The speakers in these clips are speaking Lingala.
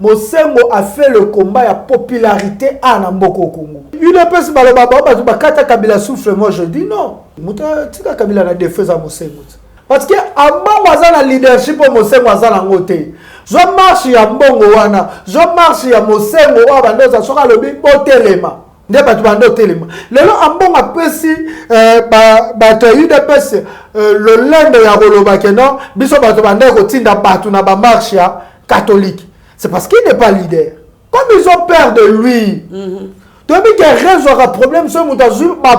Mosengo a fait le combat à popularité à Namboko Congo. Une personne bakata Kabila souffle, moi je dis non. Muta tika Kabila na défense à Mosengo. Parce que avant wazana leadership Mosengo wazana ngote. Je marche ya mbongo wana, je marche ya Mosengo wa bandoza soka lobi botelema. Nde batu bando telema. Lelo ambongo apesi bato UDPS le lende ya koloba keno biso bato bande ko tinda batu na ba marche ya catholique. C'est parce qu'il n'est pas leader. Comme ils ont peur de lui. Tu as vu qu'il y a un problème sur le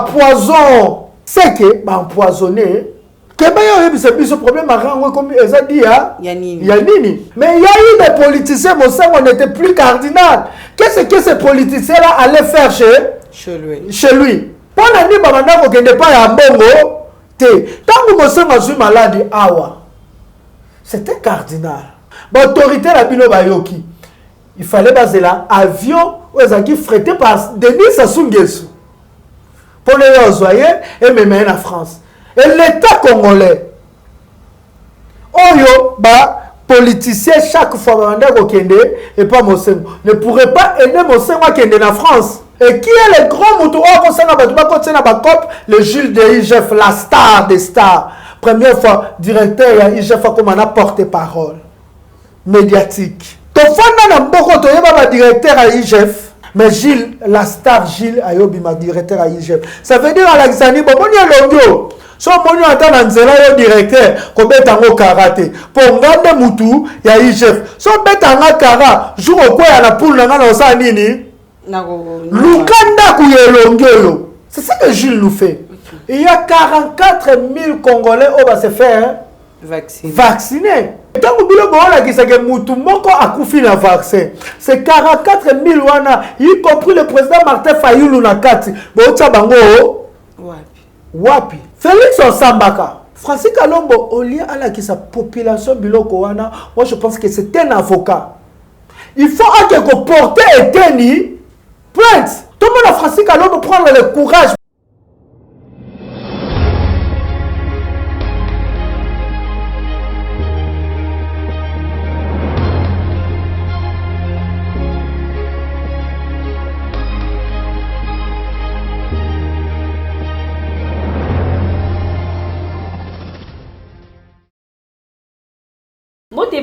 poison. C'est que empoisonné. Que ce problème a comme ils ont dit, Yanini. Mais il y a eu des politiciens, on n'était plus cardinal. Qu'est-ce que ces politiciens-là allaient faire chez lui? Pour la nuit, il n'y a pas un bongo. Tant que Mosengo a eu maladie, c'était cardinal. L'autorité la Bino Bayoki. Il fallait baser là avion qui frété par Denis Sassou Nguesso pour les envoyer et me mener en France. Et l'État congolais, Oyo, politicien chaque fois et pas Mosengo ne pourrait pas aider Mosengo qui est en France. Et qui est le grand mouton le Jules de IGF, la star des stars. Première fois, directeur de IGF comme un porte-parole médiatique. Directeur à IGF, mais Gilles, la star Gilles Ayobi, ma directeur à IGF. Ça veut dire Alexandre, bon, son monio attend en zéro directeur, qu'on met en karaté. Pour garder Moutou, il y a IGF. Son bête en kara, jour au quoi à la poule, n'a pas ça nini. Lukanda Kouyelongelo. C'est ça que Gilles nous fait. Il y a 44 000 Congolais qui vont se faire vacciner. Tant que Bilo Bola qui s'est Moutou Moko a couffé le vaccin, c'est 44 000 wana, y compris le président Martin Fayoulou Nakati. Bocha Bango, Wapi. Félix Osambaka. Francis Kalombo, au lieu à la sa population Biloko wana, moi je pense que c'est un avocat. Il faut que porter et tenir plainte. Tout le monde a Francis Kalombo prendre le courage.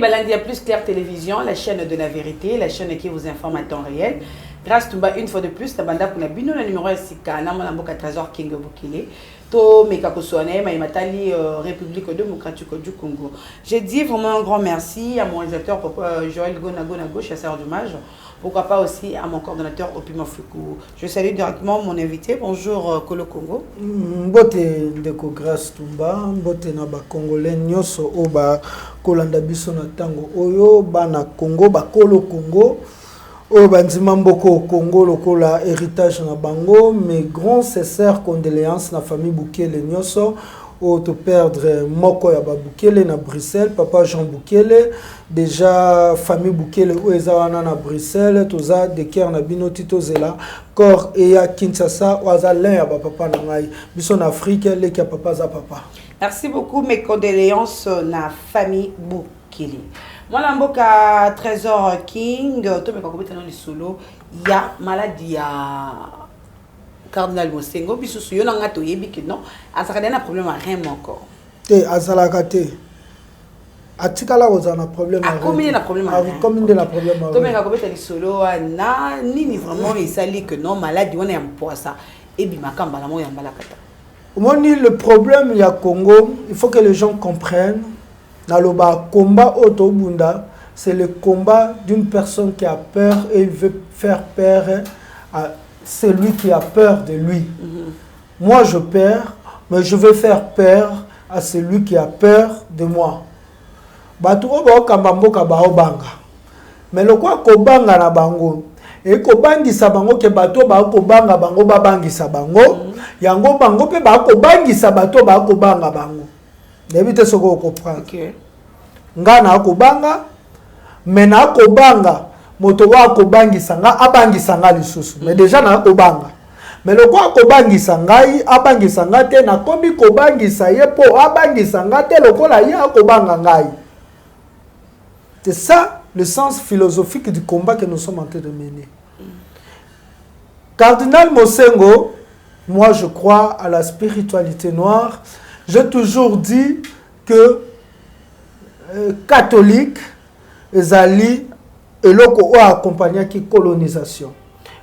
Balandia Plus Claire Télévision, la chaîne de la vérité, la chaîne qui vous informe à temps réel. Grâce Tumba, une fois de plus, Tabanda pour la bino, le numéro est 13h King Bukele, to Mekakosone, Maïmatali, République démocratique du Congo. J'ai dit vraiment un grand merci à mon réalisateur Joël Gonago, chasseur d'hommage. Pourquoi pas aussi à mon coordonnateur Opima Fuku. Je salue directement mon invité. Bonjour Kolo Congo. Mbote ndeko Grâce Tumba, mbote na ba Congolais nyoso oba kolanda biso na tango oyo bana Congo ba Kolo Congo. Oyo bandima mboko Congo lokola héritage na bango, mes grands sincères condoléances na famille Bukele nyoso. To perdre moko ya Bukele na Bruxelles, papa Jean Bukele, déjà famille Bukele ou ezawana na Bruxelles, toza de cœur na bino tito zela, corps et ya Kinshasa, oza l'un ya papa na ngai, biso na Afrique, le ki papa za papa. Merci beaucoup, mes condoléances na famille Bukele. Moi la mboka Trésor King, to me kokobeta na lisolo, ya maladie ya Cardinal Mosengo, bisusu yo nanga to yebi que non, azaka na problème à rien encore. Te azalaka te. Atikala ozana problème à rien. Combien na problème à rien? Combien de la problème à rien? To me ka kobeta lisolo na nini vraiment isali que non maladie on est en poisa et bi makamba la mo yambala kata. Moni le problème ya Congo, il faut que les gens comprennent na loba combat otobunda, c'est le combat d'une personne qui a peur et il veut faire peur à celui qui a peur de lui. Moi, je perds, mais je veux faire peur à celui qui a peur de moi. Batuo ba okambambo ka ba obanga. Mais le quoi ko banga na bango et ko bangisa bango ke bato ba ko banga bango ba bangisa bango, yango bango pe ba ko bangisa bato ba ko banga bango. Debite soko comprendre. OK. Ngana ko banga, mena ko banga. Moto wa ko bangisa nga abangisa nga lisusu mais déjà na ko banga mais le quoi ko bangisa ngai abangisa nga te na kombi ko bangisa ye po abangisa nga te lokola ye ko banga ngai. C'est ça le sens philosophique du combat que nous sommes en train de mener. Cardinal Mosengo, moi je crois à la spiritualité noire. J'ai toujours dit que catholique, ezali et loko a accompagné qui colonisation.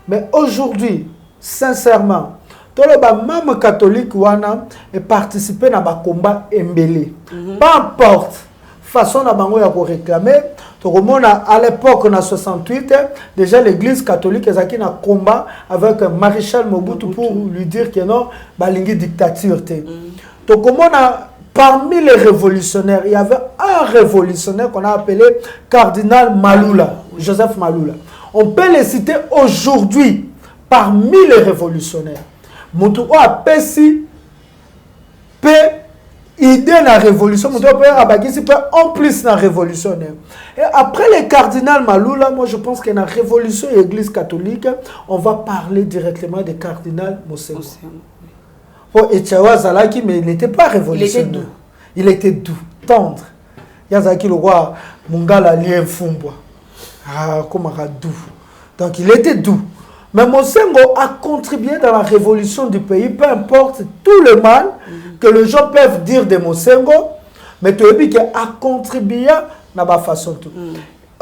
Mais aujourd'hui, sincèrement, tout le même catholique wana est participé dans le combat embellé. Peu importe façon na bango ya ko réclamer. À l'époque, en 68, déjà l'église catholique est un combat avec Maréchal Mobutu pour lui dire que non, balingi dictature. Donc, parmi les révolutionnaires, il y avait un révolutionnaire qu'on a appelé Cardinal Malula, Joseph Malula. On peut les citer aujourd'hui parmi les révolutionnaires. Motu a Pessi, idée de la révolution, en plus la révolutionnaire. Et après le cardinal Malula, moi je pense que la révolution et l'église catholique, on va parler directement du cardinal Mosengo. Pour Echawa Zalaki, mais il n'était pas révolutionnaire. Il était doux, tendre. Yazaki le roi Mungala lien Fumbwa. Ah, comment doux. Donc il était doux. Mais Mosengo a contribué dans la révolution du pays, peu importe tout le mal que les gens peuvent dire de Mosengo, mais tu as dit qu'il a contribué dans la façon tout.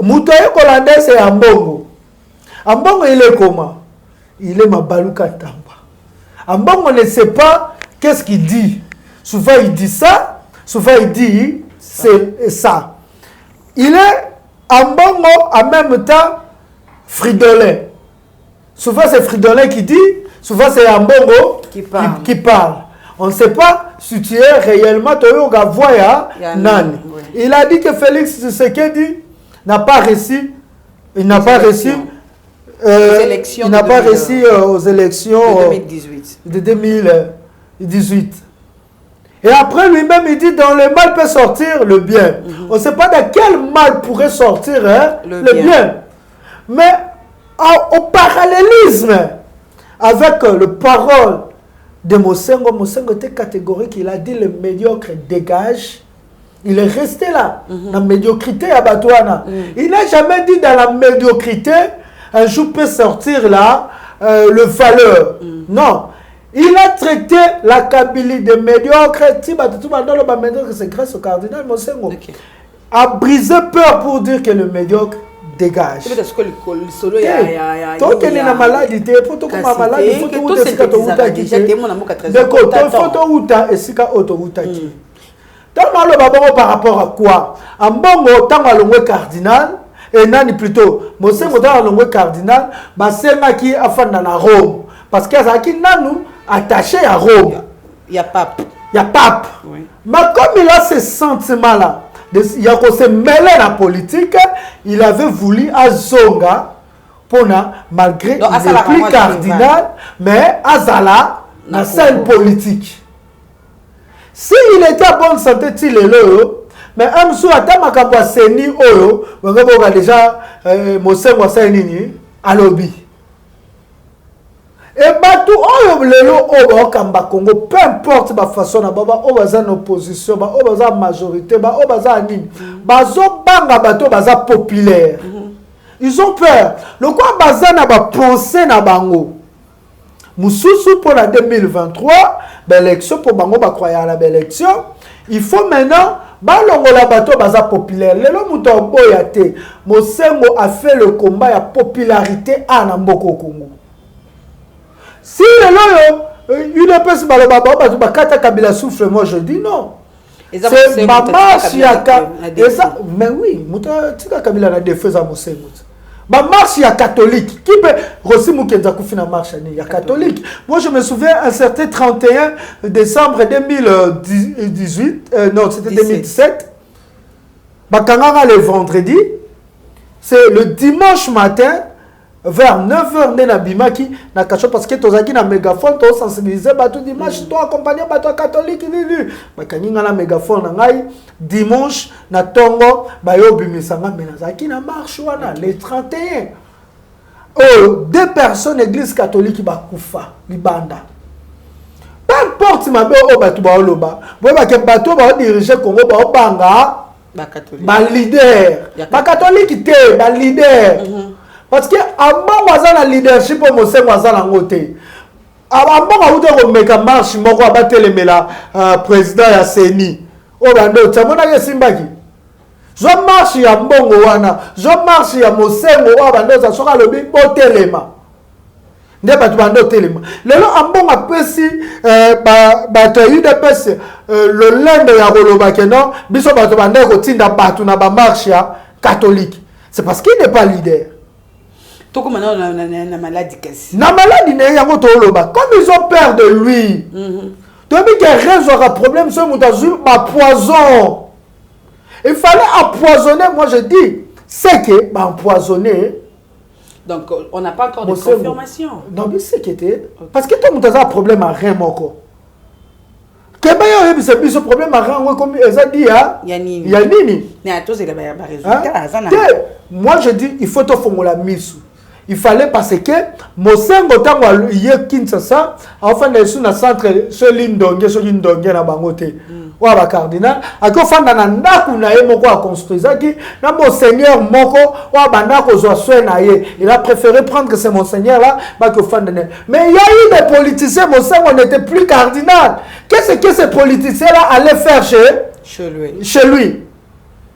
Moutaye Kolandais c'est Ambongo. Ambongo il est comment? Il est Mabaluka Tamba. Ambongo ne sait pas qu'est-ce qu'il dit. Souvent il dit ça, souvent il dit c'est ça. Il est Ambongo en même temps Fridolin. Souvent c'est Fridolin qui dit, souvent c'est Ambongo qui parle. On ne sait pas si tu es réellement Nani. Il a dit que Félix Tshisekedi n'a pas réussi. Il n'a pas réussi. Il n'a pas réussi aux élections de 2018. Et après lui-même, il dit dans le mal peut sortir le bien. On ne sait pas de quel mal pourrait sortir le bien. Mais au parallélisme avec le parole de Mosengo, Mosengo était catégorique, il a dit le médiocre dégage. Il est resté là, dans la médiocrité à Batouana. Il n'a jamais dit dans la médiocrité, un jour peut sortir là, le valeur. Non. Il a traité la Kabylie de médiocre. C'est grâce au cardinal Mosengo. A brisé peur pour dire que le médiocre dégage. Tant qu'il est la maladie, il faut que ma maladie, il faut que vous êtes par rapport à quoi? En bon temps, le cardinal, et nani plutôt, Mosengo dans le cardinal, Basenga qui a fait dans Rome. Parce qu'il y a qui nanou attaché à Rome. Il y a pape. Il y a pape. Oui. Mais comme il a ce sentiment-là, il a se mêlé à la politique, il avait voulu à Zonga, malgré qu'il n'est plus cardinal, mais Azala, la scène politique. S'il était à bonne santé, il est là, mais un jour, à Tamakabwa Seni Oyo, on a déjà Mosengo Sainini à lobby. Et Batu Oyo Lelo Oyo Kamba Congo, peu importe la façon, Oyo en opposition, Oyo en majorité, Oyo en nini, Bazo Banga Bato Baza populaire. Ils ont peur. Le quoi Baza n'a pas pensé na bango. Moussousou pour la 2023, l'élection pour Bango Bakroya à la élection, il faut maintenant balongo la bateau baza populaire. Lelo muto boyate, Mosengo a fait le combat à popularité à Namboko Congo. Si une personne bakata Kabila souffle, moi je dis non. C'est ma marche mais oui, muto tika Kabila na défense à Mosengo. Ma marche, il y a catholique. Qui peut aussi moukenza kufina marche il y a catholique. Moi je me souviens un certain 31 décembre 2018 non, c'était 2017. Bakangara le vendredi, c'est le dimanche matin vers 9h na bimaki na kacho parce que tozaki na mégaphone to sensibiliser bato dimanche to accompagner bato catholique ni bakaninga na mégaphone na ngai dimanche na tongo bayo bimisanga menazaki na marche wana le 31 deux personnes église catholique bakufa libanda peu importe mabe o bato ba oloba bo ba ke bato ba diriger Congo ba banga leader ba catholique te ba leader parce que avant wazana leadership au mosengo wazana ngote avant auto ko meka marche moko abatelemela président ya CENI o bando tamona ke simbaki zo marche ya mbongo wana zo marche ya mosengo o bando za soka lobi botelema nde batu bando telema lelo ambongo apesi ba to UDPS le lende ya koloba ke non biso batu bande ko tinda batu na ba marche ya catholique c'est parce qu'il n'est pas leader. Tout comme na maladie kasi. Na maladie ne yango to loba comme ils ont peur de lui. Tu as vu qu'il résoudra problème ce moutazu ma poison. Il fallait empoisonner, moi je dis, c'est que empoisonner. Donc on n'a pas encore de confirmation. Non mais c'est que était parce que tout moutazu a problème à rien moko. Que ba yo c'est ce problème à rien comme ça dit ya. Yanini. Yanini. Na tous il a ba résultat ça na. Moi je dis il faut te formuler misu. Il fallait parce que Mosengo tango ye Kinshasa enfin les sous na centre ce lindonge na bangote wa ba cardinal ako fanda na ndaku na ye moko a construisaki na monseigneur moko wa bandako zo soin na ye il a préféré prendre ce monseigneur là ba ko fanda mais il y a eu des politiciens Mosengo n'était plus cardinal qu'est-ce que ces politiciens là allaient faire chez lui.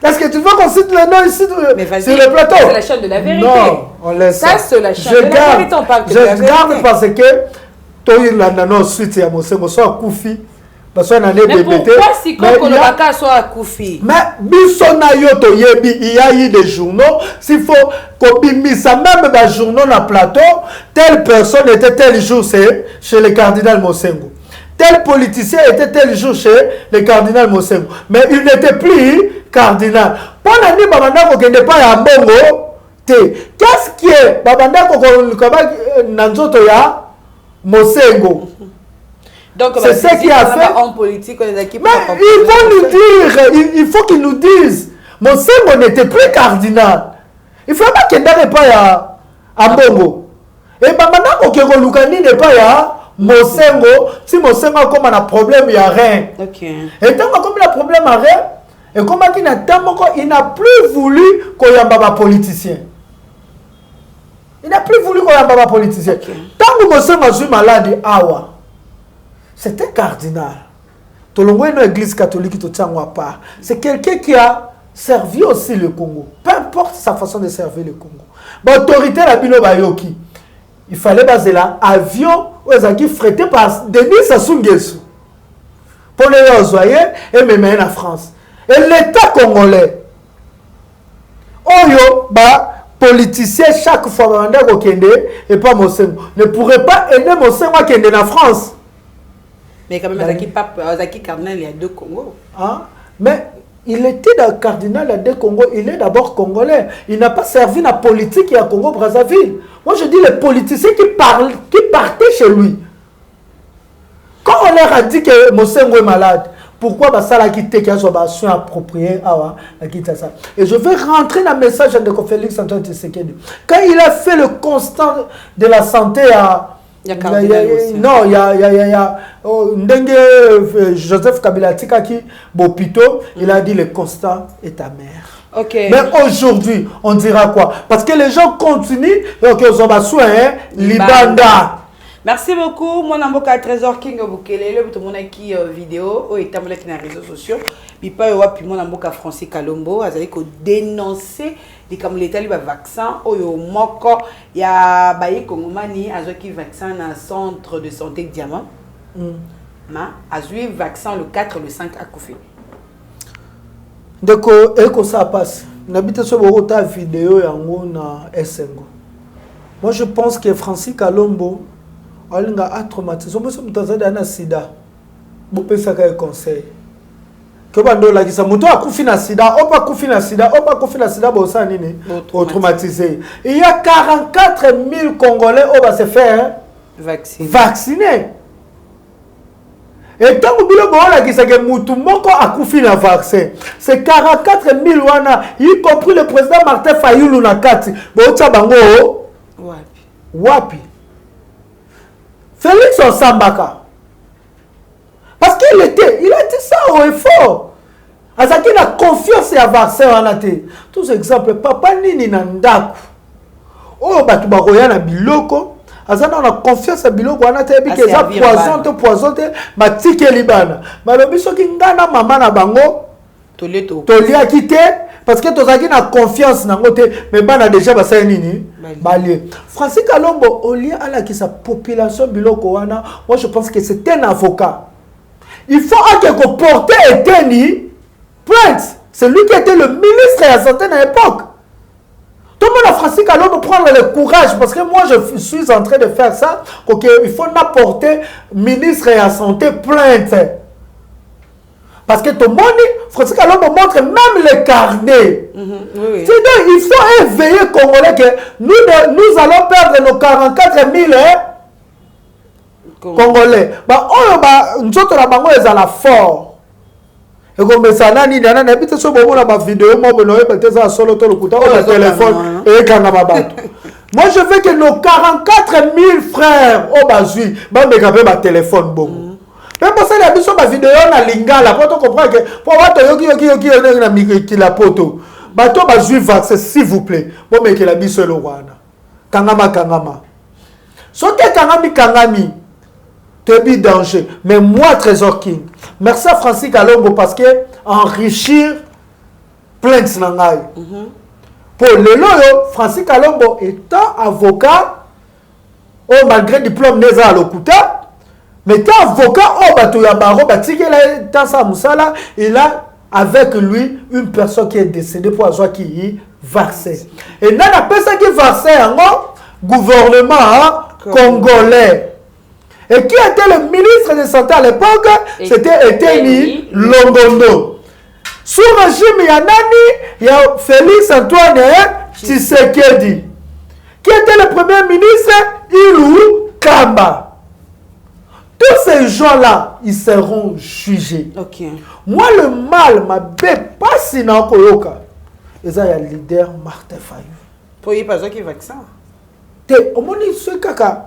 Est-ce que tu veux qu'on cite le nom ici sur le plateau? C'est la chaîne de la vérité. Non, on laisse ça. C'est la chaîne de la vérité, on parle de la vérité. Je garde parce que toi, il a non suite à Mosengo soit Koufi. Parce qu'on a des bébés. Mais pourquoi si qu'on a pas soit Koufi? Mais bisona yoto yebi, il y a eu des journaux. S'il faut qu'on ça même des journaux dans le plateau, telle personne était tel jour chez le cardinal Mosengo. Tel politicien était tel jour chez le cardinal Mosengo. Mais il n'était plus cardinal. Pendant que Babanda ne pas à Mbongo, qu'est-ce qui est Babanda Nanzoto ya Mosengo? Donc c'est ce qui a fait en politique, les équipes. Mais ils vont nous dire, il faut qu'ils nous disent, Mosengo n'était plus cardinal. Il ne faut pas qu'il n'ait pas à Mbongo. Et Babanda Lukani n'est pas à Mosengo. Si Mosengo a comme un problème, il n'y a rien. Et tant que comme il a un problème, il n'y a rien. Et comme il n'a plus voulu qu'on y ait un politicien. Il n'a plus voulu qu'on y ait un politicien. Tant que Mosengo a eu malade, c'était cardinal. Tout le monde est une église catholique qui tient à part. C'est quelqu'un qui a servi aussi le Congo. Peu importe sa façon de servir le Congo. L'autorité la Bino Bayoki. Il fallait baser là avion où ils ont frété par Denis Sassou Nguesso. Pour les envoyer et même en France. Et l'État congolais, Oyo, politicien chaque fois, et pas Mosengo, ne pourrait pas aider Mosengo qui est en France. Mais quand même, Zaki cardinal, il y a deux Congos. Hein? Mais il était dans le cardinal, il y a deux Congos. Il est d'abord congolais. Il n'a pas servi la politique à Congo-Brazzaville. Moi, je dis les politiciens qui partaient chez lui. Quand on leur a dit que Mosengo est malade, pourquoi ça l'a quitté qu'il y a son soin approprié et je vais rentrer dans le message de Félix Antoine Tshisekedi. Quand il a fait le constat de la santé à il y a Joseph Kabila Tikaki Bopito, il a dit le constat est amer. Mais aujourd'hui, on dira quoi? Parce que les gens continuent, donc ils ont besoin Libanda. Merci beaucoup. Moi, je suis Trésor King Bukele. Je suis vidéo qui est sur les réseaux sociaux. Je suis Francis Kalombo. Je suis dénoncer les l'État le vaccin. Il y a des Congomani qui vaccin dans le centre de santé Diamant. Il vaccin le 4 le 5 à Koufi. Donc, et ça passe. N'habite sur la vidéo na Essengo. Moi, je pense que Francis Kalombo a traumatisé. On peut se mettre dans sida. Vous pouvez faire un conseil. Que bando la kisa moto a kufi na sida, on pas kufi na sida, on pas kufi na sida bo ça nini traumatisé. Il y a 44 000 Congolais on va se faire vacciner. Et tant que bilo bo la kisa que mutu moko a kufi na vaccin. C'est 44 000 wana, y compris le président Martin Fayulu na kati. Bo tsa bango wapi. Félix Osambaka. Parce qu'il a dit ça au effort. azaki na confiance ya vaccin wana te. Tous exemples papa nini na ndako oyo bato bakoya na biloko azana na confiance ya biloko wana te bi ke za poison te matikeli bana malobi soki ngana mama na bango toliaki te parce que tozaki na confiance nango te mais bana déjà basali nini balie. Francis Kalombo olia alaki sa population biloko wana, moi je pense que c'est un avocat. Il faut que porter eteni plainte. C'est lui qui était le ministre de la santé à l'époque. Tout le monde a Francis Kalombo prendre le courage parce que moi je suis en train de faire ça. Il faut apporter ministre de la santé plainte. Parce que tout le monde, Francis Kalombo montre même les carnets. Oui. Donc il faut éveiller Congolais que nous allons perdre nos 44 000 Congolais. Nous sommes la fort. Et comme ça, nous habite sur ma vidéo, téléphone et moi je veux que nos 44 000 frères au Bazui, ma téléphone bon. Même pour ça, il y a des vidéos dans Lingala pour comprendre que pour avoir la poto. Bato Bazui vaccin s'il vous plaît. Bon mais que la biso le wana. Kangama. Sote kangami. Tebi danger. Mais moi Trésor King. Merci à Francis Kalombo parce que enrichir plainte nangai. Pour le loyo Francis Kalombo étant avocat malgré diplôme neza à l'okuta. Mais quand avocat il a avec lui une personne qui est décédée pour avoir qui vaccin. Et là, la personne qui vaccin, gouvernement congolais. Et qui était le ministre de santé à l'époque? C'était Eteni Longondo. Sous le régime, il y a Félix Antoine Tshisekedi. Qui était le premier ministre? Ilou Kamba. Tous ces gens-là, ils seront jugés. Okay. Moi, le mal m'a pas si n'a pas yoka. Et ça, il y a le leader Martin Fayou. Pour y pas qui vaccin. Au moins, ce kaka,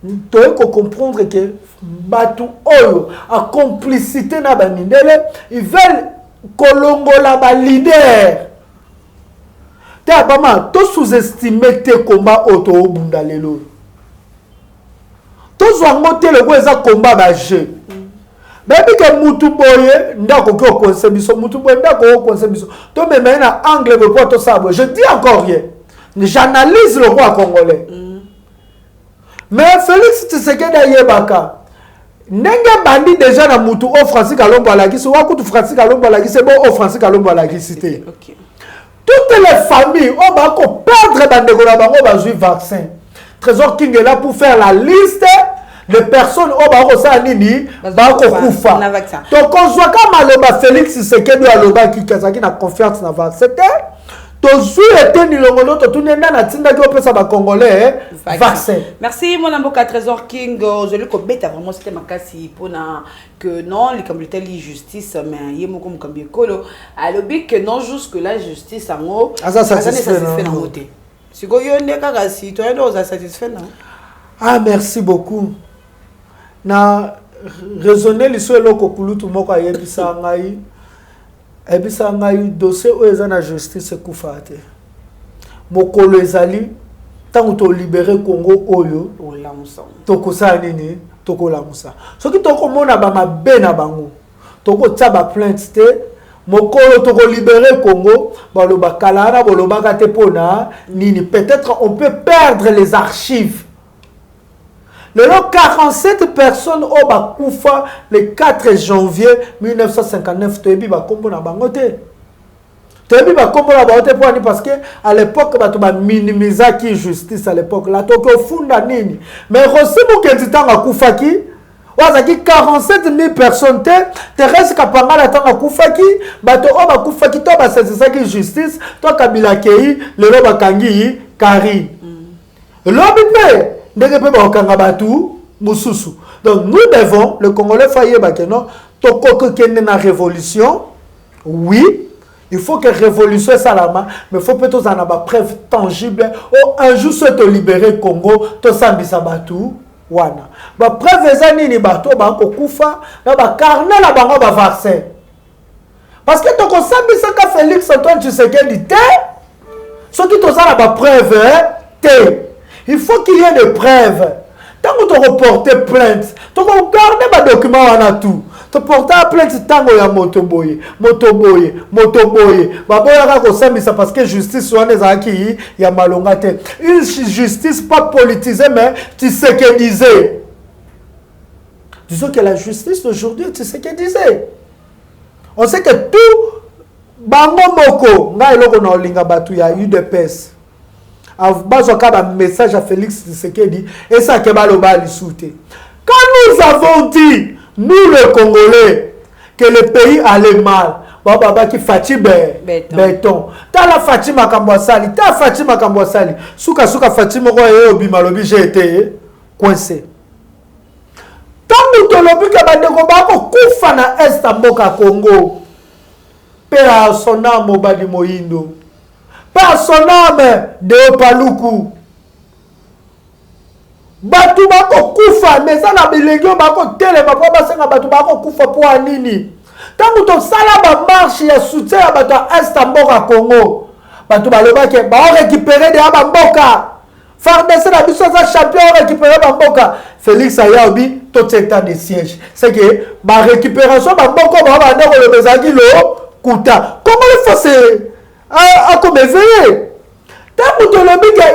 tu dois comprendre que Batou Oyo a complicité na bandele, ils veulent kolongola ba leader. Tu as pas mal, tu sous-estimer tes combats auto bundalelo. Tous ont monté le goueza combat bajé. Même que Moutuboye, ndako ko konsebiso, Moutuboye ndako ko konsebiso. To me mène à angle pour to sabo. Je dis encore rien. J'analyse le roi congolais. Mais Félix Tshisekedi yebaka. Nenge bandi déjà na Moutou au Francis Kalombo la qui soit coup Francis Kalombo la qui c'est bon au Francis Kalombo la qui cité. Toutes les familles on va perdre bandeko na bango bazui vaccin. Trésor King est là pour faire la liste de personnes au Barossa Nini, Bakoufa. Donc, on voit comme Aloba Félix Tshisekedi Aloba qui a confiance dans le vaccin. Tozu était ni longono to tunenda na tinda ki opesa ba congolais vaccin. Merci mon amboka Trésor King, je le kobeta vraiment c'était makasi pona que non les communautés li justice mais yemo comme kolo alobi que non jusque la justice en haut ça satisfait na moté. Si vous avez citoyen, vous êtes satisfait, non? Ah, merci beaucoup. Na raisonner les seuls locaux pour tout le monde a ebisa ngai dossier où est la justice koufate. Mokolo ezali tant to libérer Congo oyo toko sa nini toko la musa. Ce qui toko mona ba mabe na bango. Toko tsaba plainte te Mokolo toko libérer Congo, baloba kalana baloba katepona nini peut-être on peut perdre les archives. Le 47 personnes au Bakoufa le 4 janvier 1959 toyebi ba kombo na bangote. Toyebi ba kombo na bangote parce que à l'époque bato ba minimiser qui justice à l'époque la toko funda nini. Mais aussi pour que du temps akufaki Wazaki 47 000 personnes Thérèse Kapanga tanga kufaki bato oba kufaki to ba sesaki justice to Kabila Kei le roba kangi Kari lobi pe ndenge pe ba kanga batu mususu. Donc nous devons le Congolais faye ba keno to koko kende na révolution. Oui, il faut que révolution salama mais faut peut-être en avoir preuve tangible ou un jour se te libérer Congo to sambisa batu wana ba preuve ezani ni bato ba ko kufa na ba carnet na bango ba vaccin Parce que donc on sait que Félix Antoine Tshisekedi te, ce qui te a la preuve te. Il faut qu'il y ait des preuves. Tant que tu reportes plainte, tu regardes les documents en tout. Tu portes plainte tant que ya motoboye. Baboya ko sambisa parce que justice wana ezaki ya malonga te. Une justice pas politisée mais Tshisekidisée. Disons que la justice d'aujourd'hui Tshisekidisée. On sait que tout bango moko nga eloko na olinga batu ya UDPS. Bazoka un message à Félix Tshisekedi et ça que baloba lisouté. Quand nous avons dit, nous les Congolais, que le pays allait mal, baba qui Fatima béton. Ta la Fatima Kambwasali, ta Fatima Kambwasali. Souka Fatima ko e obimalobi j'ai été coincé. Tant nous te lobi que bandeko bako kufa na est mboka Congo. Père son âme Obadi Moyindo. Par son âme de Paluku. Batu bako kufa, mais ça na bilegio bako tele bako basenga batu bako kufa pour anini. Tangu to sala ba marche ya soutien ya batu est mboka Congo. Batu baloba ke ba récupérer de ba mboka. FARDC na biso za champion récupérer ba mboka. Félix Ayaobi tout état de siège. C'est que ba récupération ba mboka ba ndeko le bezaki lo kuta. Comment il faut se comme éveiller?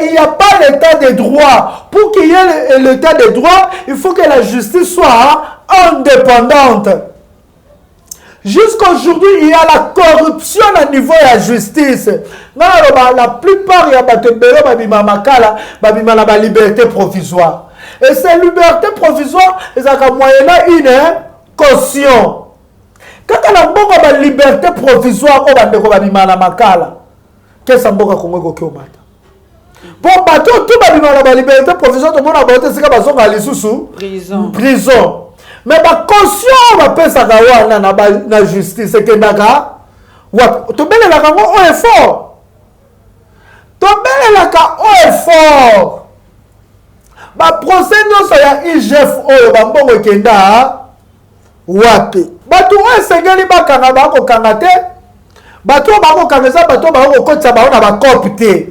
Il n'y a pas l'état de droit. Pour qu'il y ait l'état de droit, il faut que la justice soit indépendante. Jusqu'aujourd'hui, il y a la corruption au niveau de la justice. La plupart, il y a la liberté provisoire. Et cette liberté provisoire, ils ont moyennant une caution. Quand on a la liberté provisoire, on va qu'est-ce que vous Congo ko mata bon bateau tout la liberté provisoire tout le monde a voté c'est que bazonga lisusu prison mais ba caution ba pesa ka wana na justice que ndaka wa to belela ka ngo effort to belela ka effort ba procès nyonso ya IGF oyo ba mbongo kenda wapi batu esengeli bakanga bako kanga te bato bako kameza bato bako kotsa baona ba copte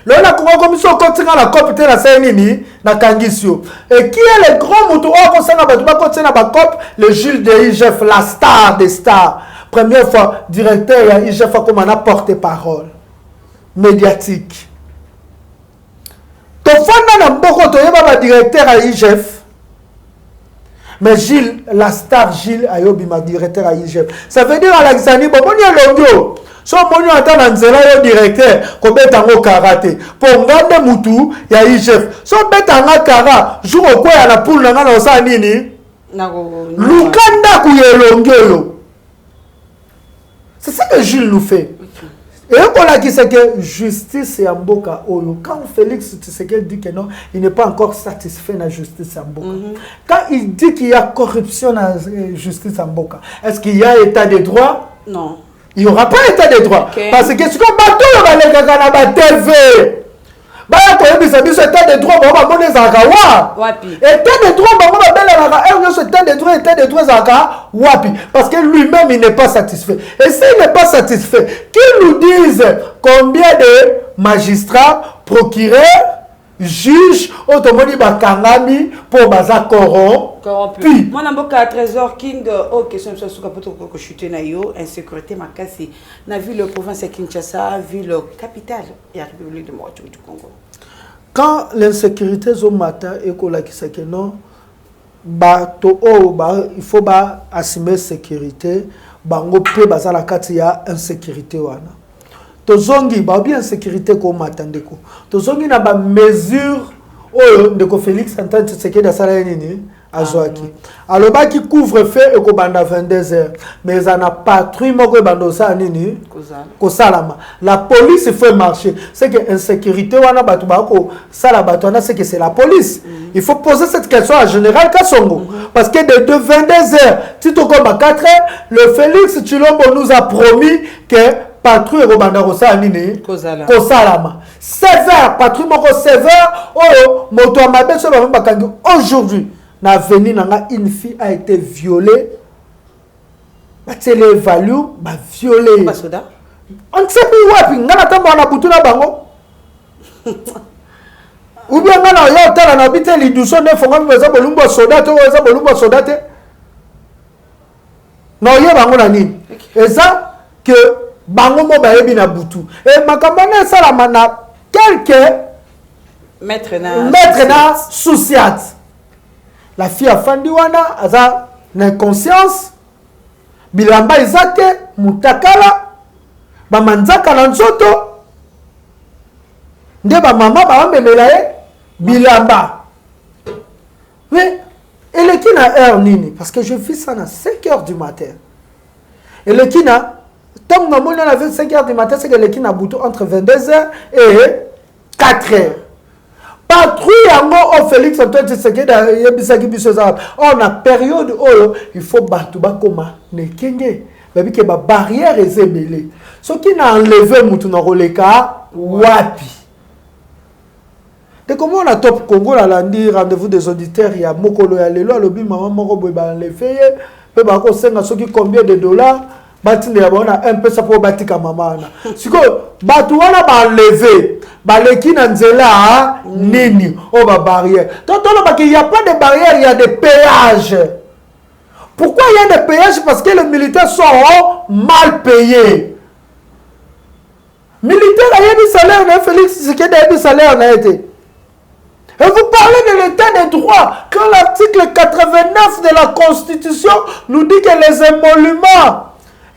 lona ko commission kotinga la copte na senini na kangisio et qui est le grand mutu o ko sanga bato bako tsena ba cop le juge de IGF la star des stars première fois directeur ya IGF comme un porte-parole médiatique to fanda na mboko to yeba ba directeur ya IGF. Mais Gilles, la star Gilles Ayobi, ma directeur à IGF. Ça veut dire Alexandre, bon, on y a l'audio. So, on y a un directeur, qu'on met en karaté. Pour ngande mutu, il y a IGF. So, on met en kara, jour au quoi, il y a la poule, il y a ça, nini. Lukanda kouye l'ongelo. C'est ça que Gilles nous fait. Et on a dit que justice et Mboka Oyo. Quand Félix Tshisekedi dit que non, il n'est pas encore satisfait de la justice à Mboka. Quand il dit qu'il y a corruption dans la justice à Mboka, est-ce qu'il y a état de droit? Non. Il n'y aura pas état de droit. Okay. Parce que ce qu'on bateau va les gars dans la TV. Bah, quand il dit état de droit, on va donner Zakawa. Wapi. État de droit, on va donner état de droit Zakawa. Wapi. Parce que lui-même, il n'est pas satisfait. Et s'il n'est pas satisfait, qu'il nous dise combien de magistrats, procureurs, juges, automobile bakangami pour baza corrompu. Moi, na Trésor King, question sur ce que chuter na yo, insécurité makasi. Na vu le province de Kinshasa, vu le capitale et la République du Congo. Quand l'insécurité au matin et qu'on a qui que non, il faut assumer sécurité, bango pe baza la kati ya insécurité wana. Tozongi ba bien sécurité ko matandeko. Tozongi na ba mesure oyo ndeko Félix Antoine Tshisekedi da sala nini azwaki. Aloba ki couvre-feu et ko banda 22h. Mais ça n'a patrouille moko bando sa nini ko salama. La police fait marcher. C'est que insécurité wana batu bako sala batu wana c'est que c'est la police. Il faut poser cette question à Général Kassongo. Parce que de 22h, si tu comme à 4h, le Félix Tshilombo nous a promis que patrouille Robanda Rosa Nini Kosalama. Sévère, patrouille moko sévère. Oh, moto amabe so ba bakangi aujourd'hui. Na veni nanga une fille a été violée. batele value ba violer Pas soda. on sait plus wapi ngana tambo na butu na bango ou bien ngana yo tala na biteli duso ne fonga meza bolumbo soda to eza bolumbo soda te na ye bango na nini eza que bango mo ba yebi na butu et makambo na sala mana quelque Maître na souciate la fille a fandi wana aza na conscience bilamba izate mutakala ba manzaka na nzoto nde ba mama ba ambemela ye bilamba mais elle est qui na heure nini parce que je vis ça à 5h du matin elle est qui na tant que maman à 5h du matin c'est qu'elle est qui na bouton entre 22h et 4h patrouille yango au Félix Antoine Tshisekedi yebisaki biso za on a période oyo il faut battu ba koma ne kenge babi ke ba barrière ezebele ce qui n'a enlevé mutu na roleka wapi de comment on a top Congo la landi rendez-vous des auditeurs ya mokolo ya lelo alobi maman moko boy ba enlevé pe ba ko senga soki combien de dollars batinde ya bona un peu ça pour batika mamana siko batu wana ba enlevé baleki na nzela nini o ba barrière donc il y a pas de barrière il y a des péages. Pourquoi il y a des péages? Parce que les militaires sont mal payés. Militaires a eu du salaire, Félix Tshisekedi a eu du salaire, n'a été. Et vous parlez de l'état des droits quand l'article 89 de la Constitution nous dit que les émoluments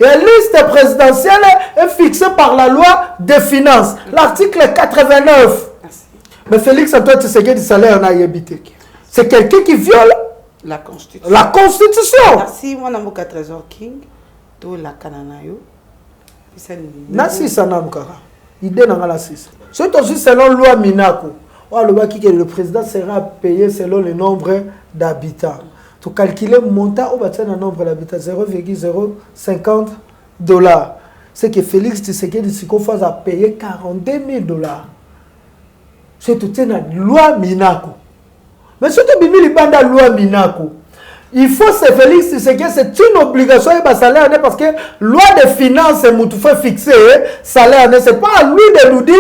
et la liste présidentielle est fixée par la loi des finances. L'article 89. Merci. Mais Félix Antoine Tshisekedi du salaire n'a habité. C'est quelqu'un qui viole la Constitution. La Constitution. Merci, moi, Namoka Trésor King, tout la Kananayo. Nasi Sanamkara. Idée n'a la 6. C'est aussi selon la loi Minako. Le président sera payé selon le nombre d'habitants. Pour calculer le montant, on va le nombre d'habitants 0,050 $. C'est que Félix Tshisekedi fasse à payer 42 000 $. C'est tout la loi Minako. Mais surtout, la loi Minako. Il faut se Félix Tshisekedi, c'est une obligation de salaire parce que la loi des finances est fait fixer salaire. Ce n'est pas à lui de nous dire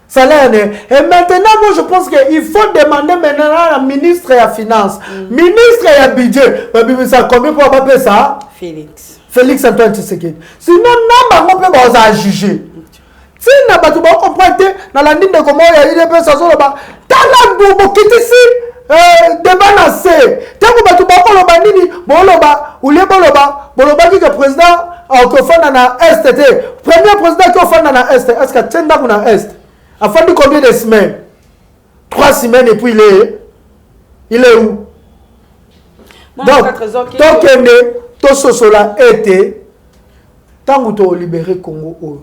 salaire. Et maintenant, moi, je pense qu'il faut demander maintenant à la ministre de la Finance, ministre de la Budget, ça combien pour appeler ça? Félix Antoine Tshisekedi. Sinon, non, on peut pas juger. Si on n'a pas tout compris, dans la ligne de comment il y a eu des personnes, t'as bobo qui ici. Débat nassé. Tant que tu vas pas le banini, boloba, ou les boloba qui est président en Kofana na Est. Premier président qui est Kofana na Est. Est-ce que Tenda na Est? Afin de combien de semaines? 3 semaines et puis il est où? Donc, tant que ne, tout ce cela était, tant que tu as libéré Congo,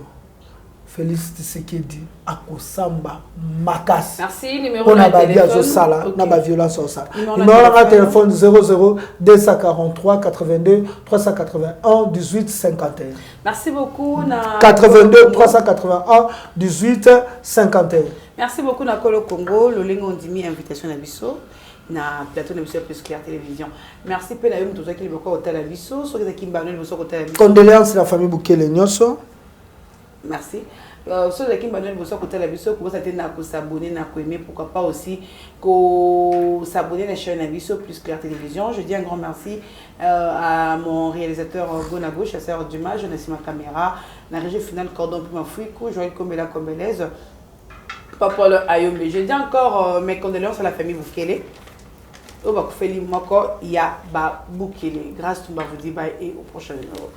Félix Tshisekedi akosamba makasi. Merci. Numéro de téléphone. Na ba violence au sala. Numéro de téléphone 00 243 82 381 18 51. Merci beaucoup. 82 381 18 51. Merci beaucoup na Kolo Congo. Le lingo ondimi invitation na biso na plateau de Monsieur Plus Clair Télévision. Merci pe na yo mtoza ki liboko hôtel la biso. So ke kimbanel biso hôtel la biso. Condoléances à la famille Bukele Nyoso. Merci. Ceux qui m'ont donné besoin de la vidéo, pour s'abonner, pourquoi pas aussi s'abonner à la chaîne Abisso Plus Clair Télévision. Je dis un grand merci à mon réalisateur Gona Gauche, chasseur Dumas, je n'ai ma caméra, la régie finale Cordon Puma Fouikou, Joël Kombela Kombelaise, Papa le Ayombe. Je dis encore mes condoléances à la famille Boukele. Au Bakoufeli Moko, il y a Boukele. Grâce à vous, bye et au prochain numéro.